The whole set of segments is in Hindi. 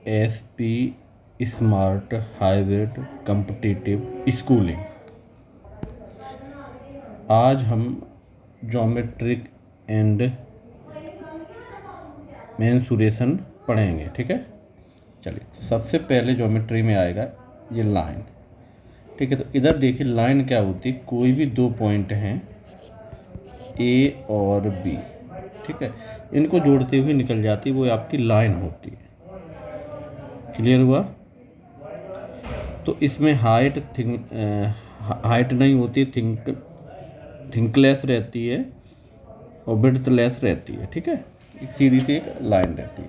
SP smart hybrid competitive schooling. आज हम ज्योमेट्रिक एंड मेंसुरेशन पढ़ेंगे। ठीक है, चलिए। तो सबसे पहले ज्योमेट्री में आएगा ये लाइन। ठीक है, तो इधर देखिए लाइन क्या होती है, कोई भी दो पॉइंट हैं A और B, ठीक है, इनको जोड़ते हुए निकल जाती है, वो आपकी लाइन होती है। क्लियर हुआ? तो इसमें हाइट नहीं होती, थिंकलेस रहती है और विड्थलेस रहती है। ठीक है, एक सीधी सी एक लाइन रहती है।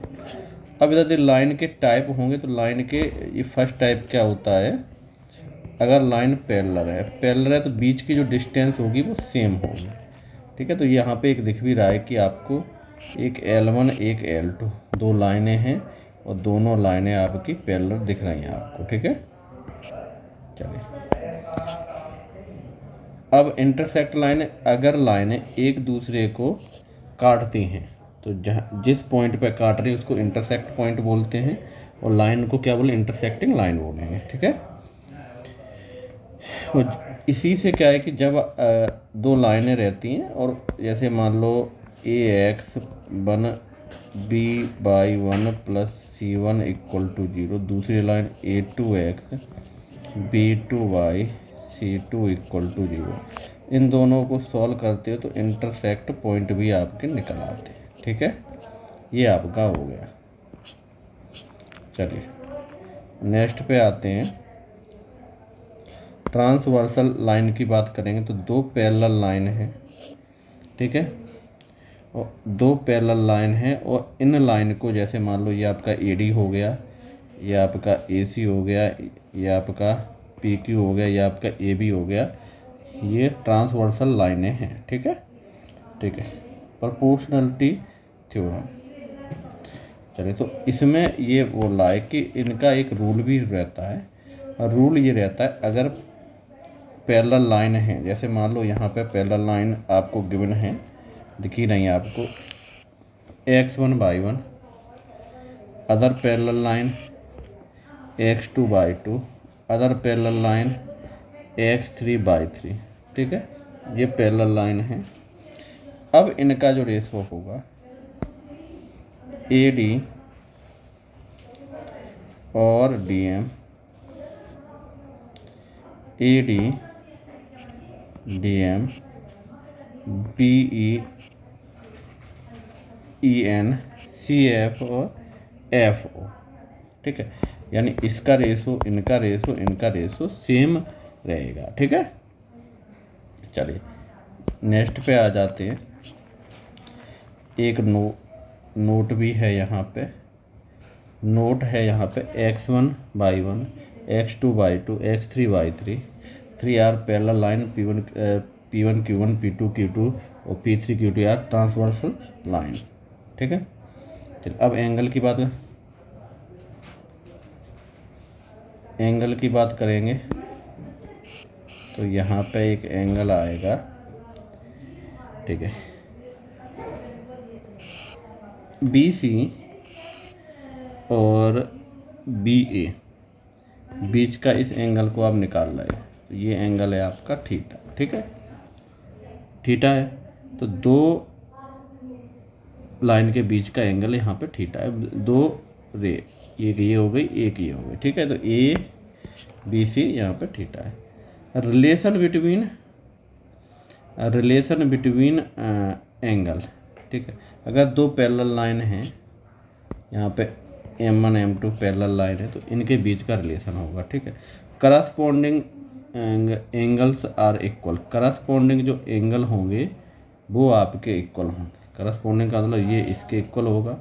अब इधर लाइन के टाइप होंगे, तो लाइन के ये फर्स्ट टाइप क्या होता है, अगर लाइन पैरेलल है तो बीच की जो डिस्टेंस होगी वो सेम होगी। ठीक है, तो यहाँ पे एक दिख भी रहा है कि आपको एक L1 एक L2 दो लाइनें हैं और दोनों लाइनें आपकी पैरेलल दिख रही हैं आपको। ठीक है, चलिए। अब इंटरसेक्ट लाइन, अगर लाइनें एक दूसरे को काटती हैं तो जहाँ जिस पॉइंट पे काट रही है उसको इंटरसेक्ट पॉइंट बोलते हैं और लाइन को क्या बोले, इंटरसेक्टिंग लाइन बोलेंगे। ठीक है, और इसी से क्या है कि जब दो लाइनें रहती हैं और जैसे मान लो AX1 B/1 + C1 = 0, दूसरी लाइन A2X B2Y C2 = 0, इन दोनों को सॉल्व करते हो तो इंटरसेक्ट पॉइंट भी आपके निकल आते हैं। ठीक है, ये आपका हो गया। चलिए नेक्स्ट पे आते हैं। ट्रांसवर्सल लाइन की बात करेंगे तो दो पैरेलल लाइन है। ठीक है, और दो पैरेलल लाइन है और इन लाइन को जैसे मान लो ये आपका AD हो गया, ये आपका AC हो गया, ये आपका PQ हो गया, ये आपका AB हो गया, ये ट्रांसवर्सल लाइनें हैं। ठीक है, ठीक है, प्रोपोर्शनलिटी थ्योरम। चलिए, तो इसमें ये बोला है कि इनका एक रूल भी रहता है, और रूल ये रहता है अगर पैरेलल लाइन है, जैसे मान लो यहाँ पे पैरेलल लाइन आपको गिवन है, दिखी नहीं आपको, X1/1, other parallel line X2/2, other parallel line X3/3। ठीक है, ये पैरेलल लाइन है। अब इनका जो रेशो होगा AD और DM, AD DM BE EN CF और FO। ठीक है, यानी इसका रेशो इनका रेशो इनका रेशो सेम रहेगा। ठीक है, चलिए नेक्स्ट पे आ जाते हैं। एक नोट भी है यहाँ पे, नोट है यहाँ पे X1/1 X2/2 X3/3, 3 are parallel line, P1Q1 P2Q2 और P3Q2 आर ट्रांसवर्सल लाइन। ठीक है, चलिए अब एंगल की बात करेंगे तो यहाँ पे एक एंगल आएगा। ठीक है, BC और BA बीच का इस एंगल को आप निकाल रहे हैं, तो ये एंगल है आपका थीटा। ठीक है, थीटा है, तो दो लाइन के बीच का एंगल यहाँ पे थीटा है। दो रे, एक ये हो गई एक ये हो गई। ठीक है, तो ABC यहाँ पे थीटा है। Relation between angle. ठीक है, अगर दो पैरेलल लाइन हैं, यहाँ पे M1 M2 पैरेलल लाइन है, तो इनके बीच का रिलेशन होगा। ठीक है, corresponding angles are equal, corresponding जो एंगल होंगे वो आपके इक्वल होंगे। करस्पॉन्डिंग का मतलब ये इसके इक्वल होगा,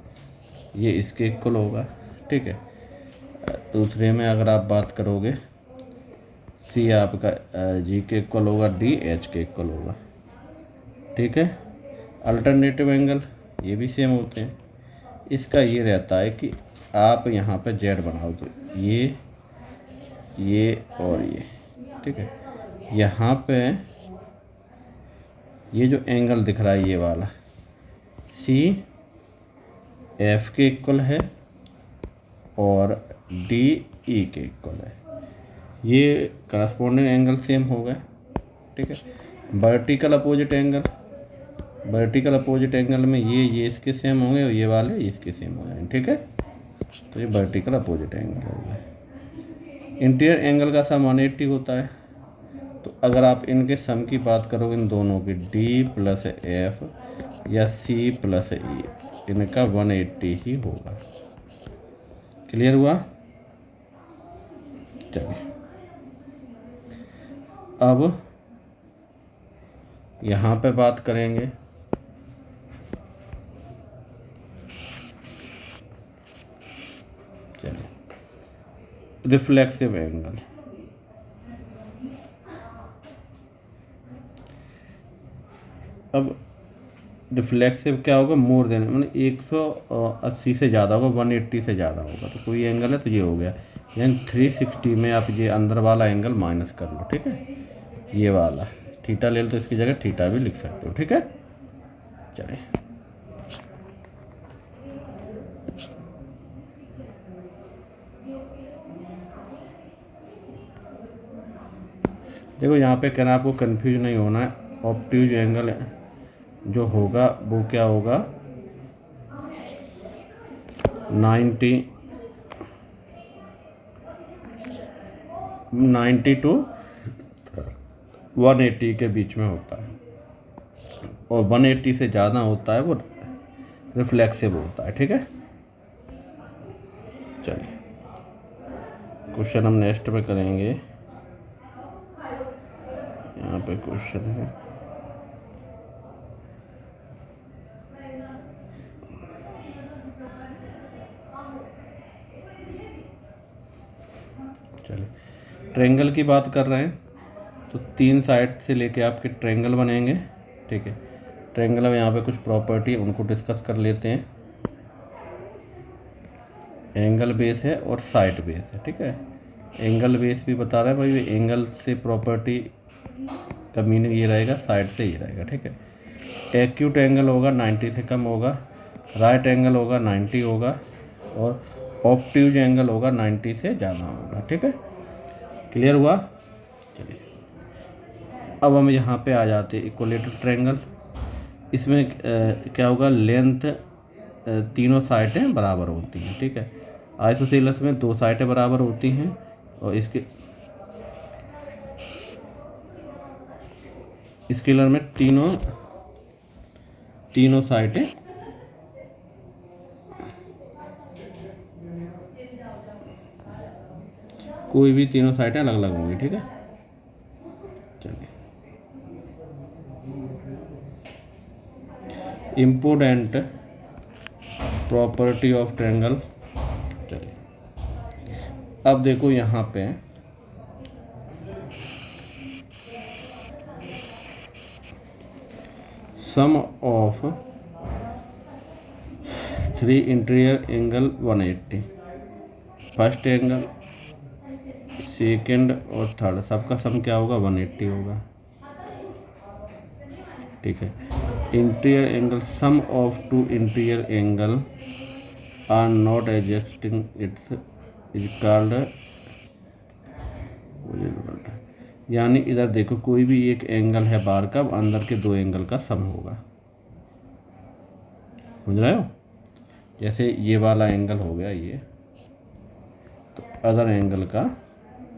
ये इसके इक्वल होगा। ठीक है, दूसरे में अगर आप बात करोगे C आपका G के इक्वल होगा, D H के इक्वल होगा। ठीक है, अल्टरनेटिव एंगल ये भी सेम होते हैं। इसका ये रहता है कि आप यहाँ पे Z बनाओ तो ये और ये। ठीक है, यहाँ पे ये जो एंगल दिख रहा है ये वाला C F के इक्वल है और डी ई के इक्वल है। ये करस्पॉन्डिंग एंगल सेम हो गए, ठीक है। Vertical opposite angle, vertical opposite angle में ये इसके सेम होंगे और ये वाले इसके सेम हो जाएंगे, ठीक है। तो ये वर्टिकल अपोजिट एंगल हो गए। इंटीरियर एंगल का सम 180 होता है, तो अगर आप इनके सम की बात करोगे इन दोनों की, डी प्लस एफ या सी प्लस ई, इनका 180 ही होगा। क्लियर हुआ? चलिए अब यहाँ पे बात करेंगे रिफ्लेक्सिव एंगल। अब रिफ्लेक्सिव क्या होगा? मोर देन, मतलब 180 से ज़्यादा होगा, 180 से ज़्यादा होगा। तो कोई एंगल है तो ये हो गया, यानी 360 में आप ये अंदर वाला एंगल माइनस कर लो, ठीक है। ये वाला थीटा ले लो तो इसकी जगह थीटा भी लिख सकते हो, ठीक है। चलिए देखो, यहाँ पे कहना आपको कंफ्यूज नहीं होना है। ऑब्ट्यूज एंगल जो होगा वो क्या होगा? 90 टू 180 के बीच में होता है, और 180 से ज़्यादा होता है वो रिफ्लेक्सिव होता है, ठीक है। चलिए क्वेश्चन हम नेक्स्ट में करेंगे। यहाँ पे क्वेश्चन है, चलिए ट्रायंगल की बात कर रहे हैं, तो 3 साइड से लेके आपके ट्रायंगल बनेंगे, ठीक है। ट्रायंगल में यहाँ पे कुछ प्रॉपर्टी उनको डिस्कस कर लेते हैं। एंगल बेस है और साइड बेस है, ठीक है। एंगल बेस भी बता रहा है भाई, एंगल से प्रॉपर्टी का मीनिंग ये रहेगा, साइड से ये रहेगा, ठीक है। एक्यूट एंगल होगा 90 से कम होगा, राइट एंगल होगा 90 होगा, और ऑब्ट्यूज एंगल होगा 90 से ज़्यादा होगा, ठीक है। क्लियर हुआ? चलिए अब हम यहाँ पे आ जाते हैं इक्विलेटरल ट्रायंगल। इसमें क्या होगा? लेंथ तीनों साइडें बराबर होती हैं, ठीक है। आइसोसेलेस में 2 साइडें बराबर होती हैं, और इसके स्केलर में तीनों साइडें कोई भी तीनों साइडें अलग अलग होंगी, ठीक है। चलिए इम्पोर्टेंट प्रॉपर्टी ऑफ ट्रायंगल। चलिए अब देखो यहाँ पे sum of 3 interior angle 180, first angle, second और थर्ड, सबका सम क्या होगा? 180 होगा, ठीक है। Interior angle, sum of 2 interior angle are not adjusting its is called, यानी इधर देखो कोई भी एक एंगल है बाहर का, अंदर के 2 एंगल का सम होगा, समझ रहे हो? जैसे ये वाला एंगल हो गया ये, तो अदर एंगल का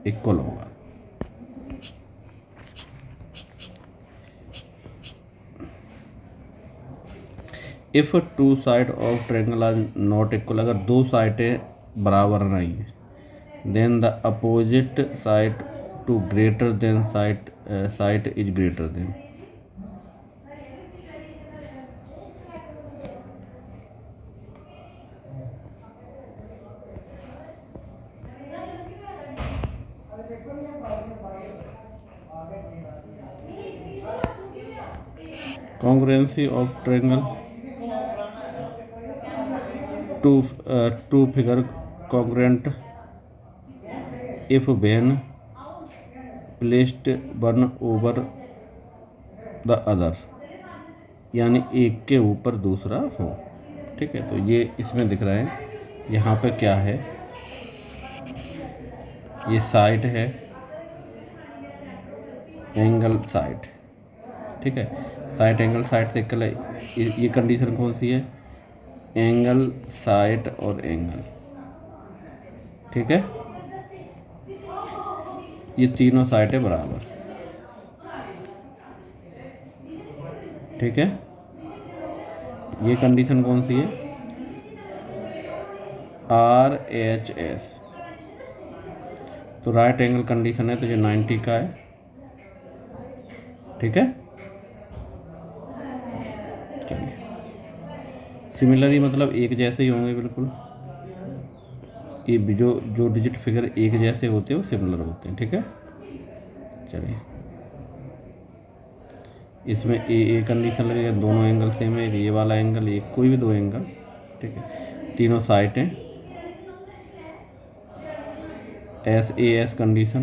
इक्वल होगा। If 2 side of triangle are not equal, अगर 2 साइडें बराबर नहीं है, then the opposite side to greater than side is greater than. Congruency of triangle, two figure congruent if when placed one over the other, यानी एक के ऊपर दूसरा हो, ठीक है। तो ये इसमें दिख रहा है, यहाँ पे क्या है? ये साइड है, एंगल साइड, ठीक है। साइड एंगल साइड से इक्वल है, ये कंडीशन कौन सी है, एंगल साइड और एंगल, ठीक है। ये तीनों साइड है बराबर, ठीक है। ये कंडीशन कौन सी है, RHS, तो राइट एंगल कंडीशन है, तो ये 90 का है, ठीक है। चलिए, सिमिलरली मतलब एक जैसे ही होंगे बिल्कुल, ये जो डिजिट फिगर एक जैसे होते हैं वो सिमिलर होते हैं, ठीक है। चलिए, इसमें ए कंडीशन लगेगा, दोनों एंगल सेम है, ये वाला एंगल, ये कोई भी दो एंगल, ठीक है, तीनों साइड हैं, SAS कंडीशन,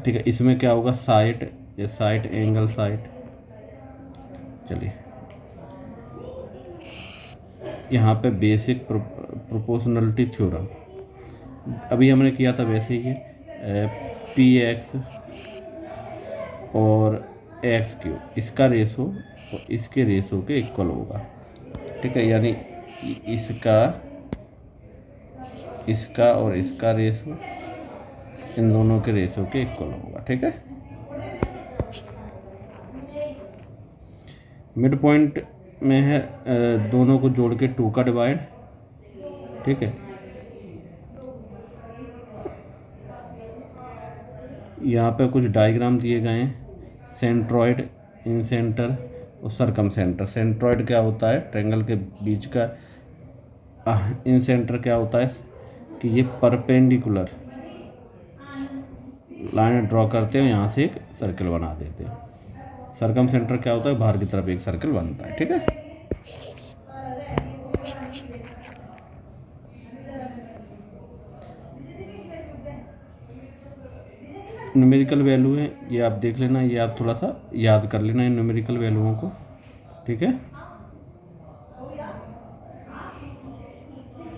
ठीक है। इसमें क्या होगा, साइड, ये साइड एंगल साइड। चलिए, यहाँ पे बेसिक प्रोपोर्शनलिटी थ्योरम, अभी हमने किया था वैसे ही है, PX और XQ, इसका रेशो और इसके रेशो के इक्वल होगा, ठीक है। यानी इसका और इसका रेशो इन दोनों के रेशो के इक्वल होगा, ठीक है। मिड पॉइंट में है दोनों को जोड़ के 2 का डिवाइड, ठीक है। यहाँ पे कुछ डायग्राम दिए गए हैं, सेंट्रॉइड, इन सेंटर और सरकम सेंटर। सेंट्रॉइड क्या होता है, ट्रायंगल के बीच का, इन सेंटर क्या होता है कि ये परपेंडिकुलर लाइन ड्रॉ करते हैं, यहाँ से एक सर्कल बना देते हैं। सरकम सेंटर क्या होता है, बाहर की तरफ एक सर्कल बनता है, ठीक है। न्यूमेरिकल वैल्यू है, ये आप देख लेना, ये आप थोड़ा सा याद कर लेना इन न्यूमेरिकल वैल्यूओं को, ठीक है।